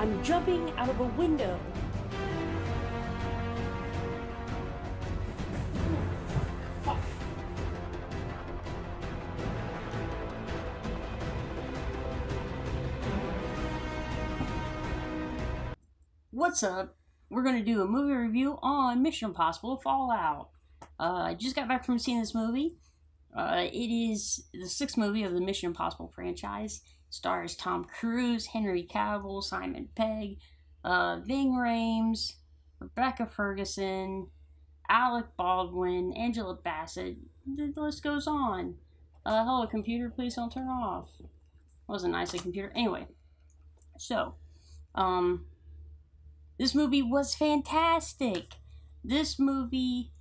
I'm jumping out of a window. What's up? We're going to do a movie review on Mission Impossible Fallout. I just got back from seeing this movie. It is the sixth movie of the Mission Impossible franchise. Stars Tom Cruise, Henry Cavill, Simon Pegg, Ving Rhames, Rebecca Ferguson, Alec Baldwin, Angela Bassett. The list goes on. Hello, computer, please don't turn off. Wasn't nice, a computer. Anyway, so, this movie was fantastic. This movie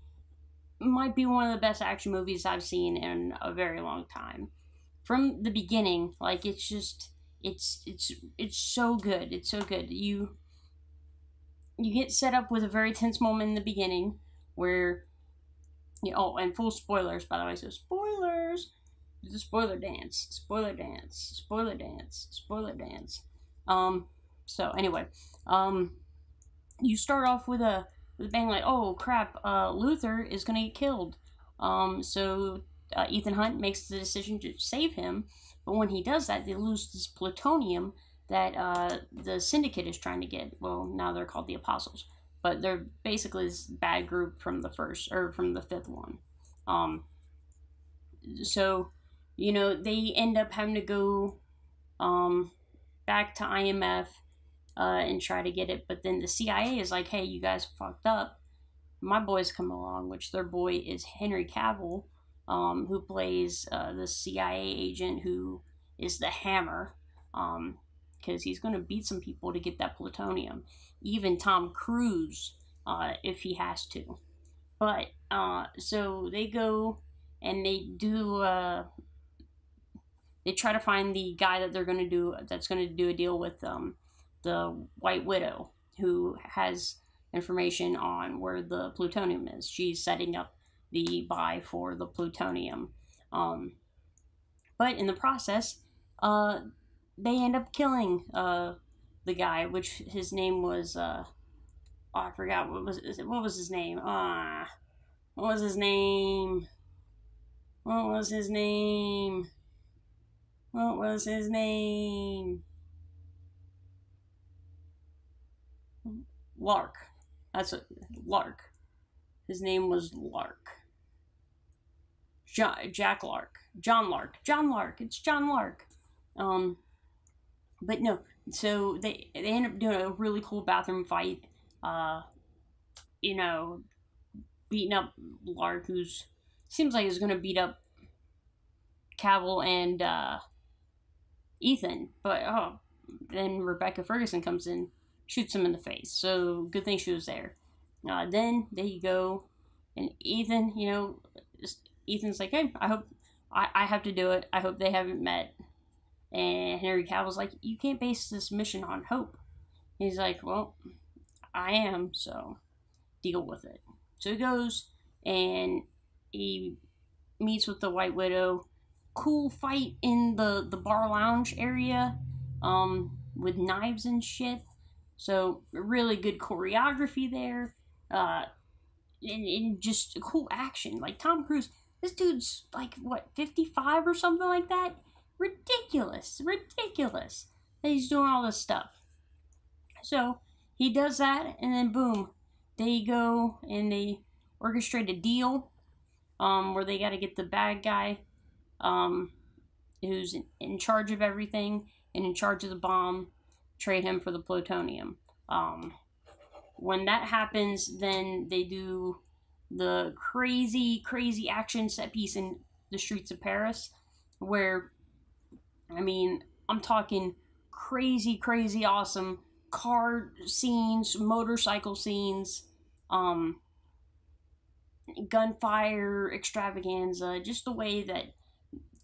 might be one of the best action movies I've seen in a very long time. From the beginning, like it's so good. It's so good. You get set up with a very tense moment in the beginning where and full spoilers, by the way, so spoilers. The spoiler dance, spoiler dance, spoiler dance, spoiler dance. So anyway, you start off with a bang, like, oh crap, Luther is gonna get killed. So Ethan Hunt makes the decision to save him, but when he does that, they lose this plutonium that the Syndicate is trying to get. Well, now they're called the Apostles, but they're basically this bad group from the fifth one. So they end up having to go back to IMF and try to get it, but then the CIA is like, hey, you guys fucked up. My boys come along, which their boy is Henry Cavill, who plays the CIA agent who is the Hammer, because he's going to beat some people to get that plutonium, even Tom Cruise, if he has to. But so they go and they try to find the guy that's going to do a deal with the White Widow, who has information on where the plutonium is. She's setting up the buy for the plutonium. But in the process, they end up killing the guy, which his name was, I forgot, what was his name? What was his name? What was his name? What was his name? Lark. That's it. Lark. His name was Lark. Jack Lark. John Lark. John Lark. It's John Lark. But no. So they end up doing a really cool bathroom fight. Beating up Lark, who's seems like he's gonna beat up Cavill and Ethan. But then Rebecca Ferguson comes in, shoots him in the face. So good thing she was there. Then they go, and Ethan, Ethan's like, hey, I hope I have to do it. I hope they haven't met. And Henry Cavill's like, you can't base this mission on hope. He's like, well, I am, so deal with it. So he goes and he meets with the White Widow. Cool fight in the bar lounge area, with knives and shit. So really good choreography there, and just cool action. Like Tom Cruise, this dude's like 55 or something like that. Ridiculous that he's doing all this stuff. So he does that, and then boom, they go and they orchestrate a deal, where they got to get the bad guy, who's in charge of everything and in charge of the bomb, trade him for the plutonium. When that happens, then they do the crazy action set piece in the streets of Paris, where, I'm talking crazy awesome car scenes, motorcycle scenes, gunfire extravaganza, just the way that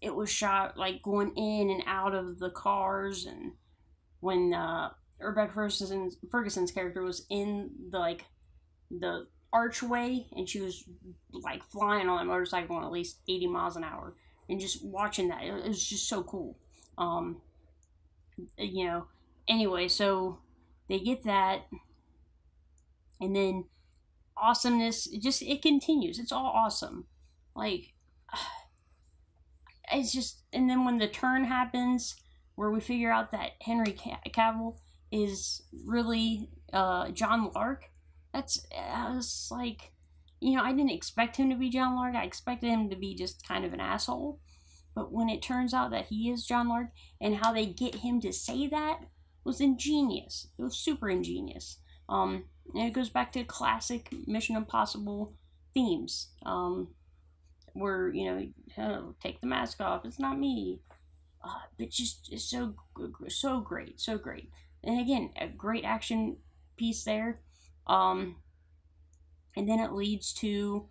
it was shot, like going in and out of the cars. And when Rebecca Ferguson's character was in the archway, and she was like flying on a motorcycle at least 80 miles an hour, and just watching that, it was just so cool. Anyway, so they get that, and then awesomeness, it continues. It's all awesome. Like, it's just, and then when the turn happens where we figure out that Henry Cavill is really John Lark, I was like, I didn't expect him to be John Lark. I expected him to be just kind of an asshole. But when it turns out that he is John Lark, and how they get him to say that was ingenious. It was super ingenious. And it goes back to classic Mission Impossible themes. Where oh, take the mask off. It's not me. But just it's so great, so great. And again, a great action piece there. And then it leads to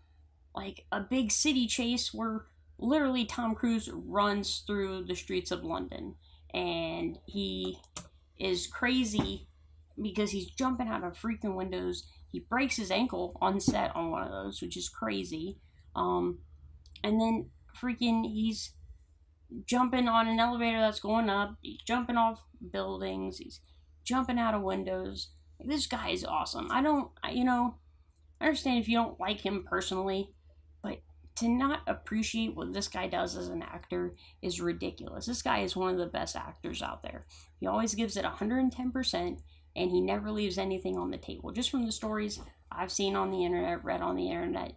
like a big city chase where literally Tom Cruise runs through the streets of London, and he is crazy because he's jumping out of freaking windows. He breaks his ankle on set on one of those, which is crazy. And then freaking he's jumping on an elevator that's going up. He's jumping off buildings. He's jumping out of windows. This guy is awesome. I understand if you don't like him personally, but to not appreciate what this guy does as an actor is ridiculous. This guy is one of the best actors out there. He always gives it 110%, and he never leaves anything on the table. Just from the stories I've seen on the internet, read on the internet,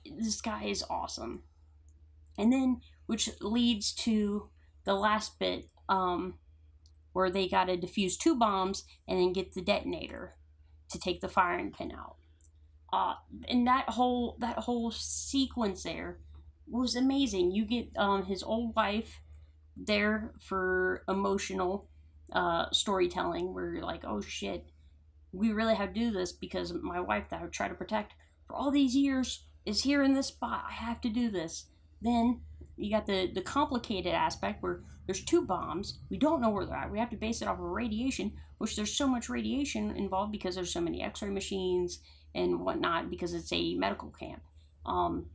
this guy is awesome. And then, which leads to the last bit, where they got to defuse 2 bombs and then get the detonator to take the firing pin out. And that whole sequence there was amazing. You get his old wife there for emotional storytelling, where you're like, oh shit, we really have to do this because my wife that I try to protect for all these years is here in this spot. I have to do this. Then you got the complicated aspect where there's 2 bombs. We don't know where they're at. We have to base it off of radiation, which there's so much radiation involved because there's so many x-ray machines and whatnot, because it's a medical camp. And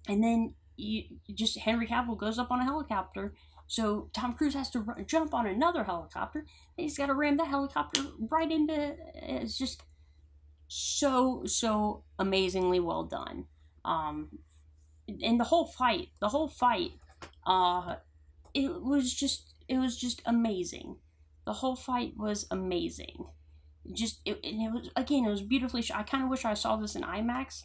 then Henry Cavill goes up on a helicopter, so Tom Cruise has to jump on another helicopter, and he's got to ram that helicopter right into. It's just so amazingly well done. And the whole fight, it was just amazing. The whole fight was amazing. It was beautifully shot. I kind of wish I saw this in IMAX,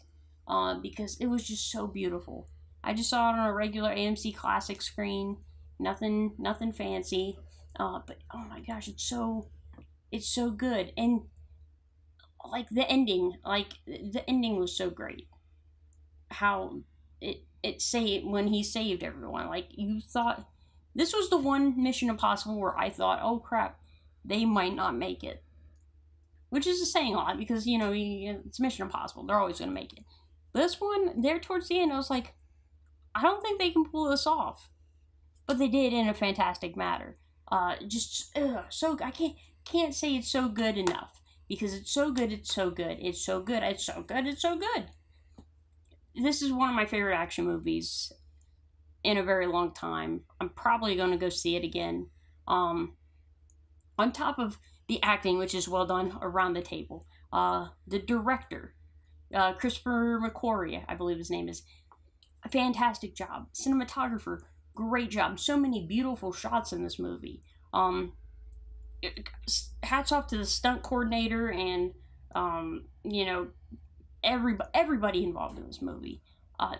because it was just so beautiful. I just saw it on a regular AMC Classic screen, nothing fancy, but oh my gosh, it's so good. And like the ending was so great. How it saved when he saved everyone. Like, you thought this was the one Mission Impossible where I thought, oh crap, they might not make it. Which is saying a lot, because it's Mission Impossible. They're always going to make it. This one, there towards the end, I was like, I don't think they can pull this off. But they did in a fantastic manner. So I can't say it's so good enough, because it's so good. It's so good. It's so good. It's so good. It's so good. This is one of my favorite action movies in a very long time. I'm probably going to go see it again. On top of the acting, which is well done around the table, the director, Christopher McQuarrie, I believe his name is, a fantastic job. Cinematographer, great job. So many beautiful shots in this movie. Hats off to the stunt coordinator and everybody involved in this movie.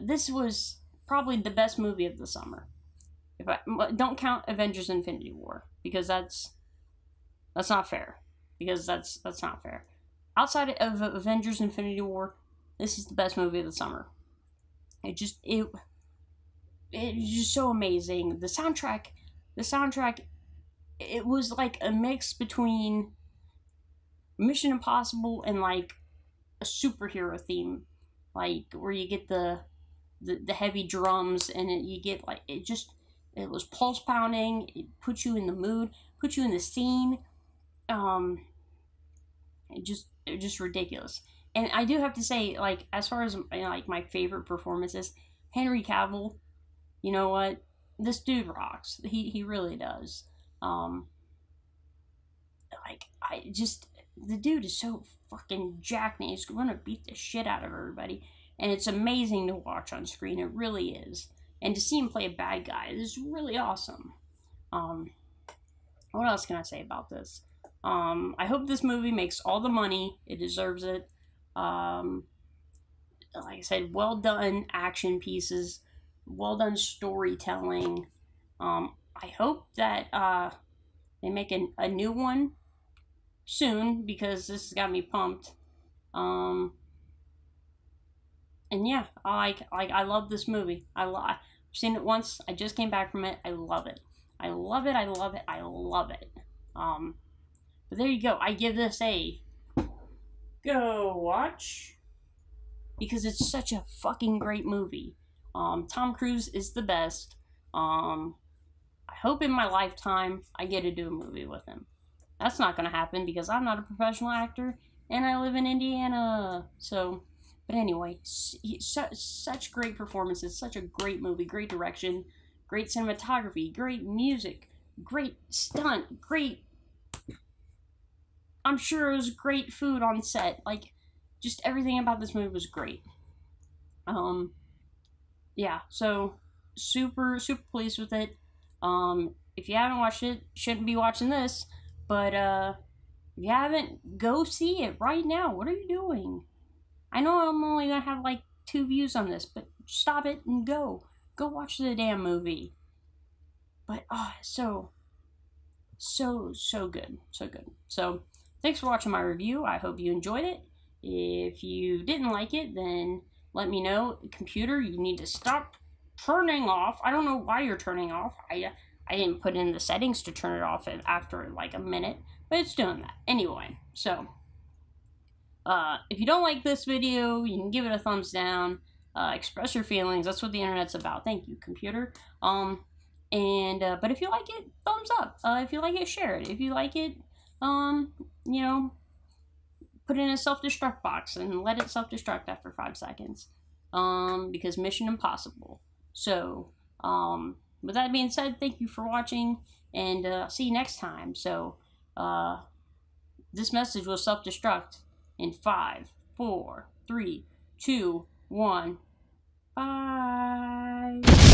This was probably the best movie of the summer. If I don't count Avengers: Infinity War, because that's not fair. Because that's not fair. Outside of Avengers: Infinity War, this is the best movie of the summer. It was just so amazing. The soundtrack, it was like a mix between Mission Impossible and like a superhero theme, like where you get the heavy drums, and you get like it was pulse pounding. It puts you in the mood, puts you in the scene. It just ridiculous. And I do have to say, like, as far as like my favorite performances, Henry Cavill, you know what, this dude rocks. He really does. Like, the dude is so fucking jacked and he's gonna beat the shit out of everybody. And it's amazing to watch on screen. It really is. And to see him play a bad guy is really awesome. What else can I say about this? I hope this movie makes all the money. It deserves it. Like I said, well done action pieces, well done storytelling. I hope that they make a new one soon because this has got me pumped. And yeah, I love this movie. I've seen it once. I just came back from it. I love it. I love it. I love it. I love it. But there you go. I give this a go watch because it's such a fucking great movie. Tom Cruise is the best. I hope in my lifetime I get to do a movie with him. That's not gonna happen because I'm not a professional actor and I live in Indiana. So, but anyway, such great performances, such a great movie, great direction, great cinematography, great music, great stunt, great. I'm sure it was great food on set. Like, just everything about this movie was great. Yeah, so super pleased with it. If you haven't watched it, shouldn't be watching this. But if you haven't, go see it right now. What are you doing? I know I'm only gonna have like 2 views on this, but stop it and go. Go watch the damn movie. But so good. So good. So thanks for watching my review. I hope you enjoyed it. If you didn't like it, then let me know. Computer, you need to stop turning off. I don't know why you're turning off. I didn't put in the settings to turn it off after like a minute, but it's doing that. Anyway, so if you don't like this video, you can give it a thumbs down. Express your feelings. That's what the internet's about. Thank you, computer. But if you like it, thumbs up. If you like it, share it. If you like it, you know, put it in a self-destruct box and let it self-destruct after 5 seconds. Because mission impossible. So, with that being said, thank you for watching, and see you next time. So, this message will self-destruct in 5, 4, 3, 2, 1. Bye.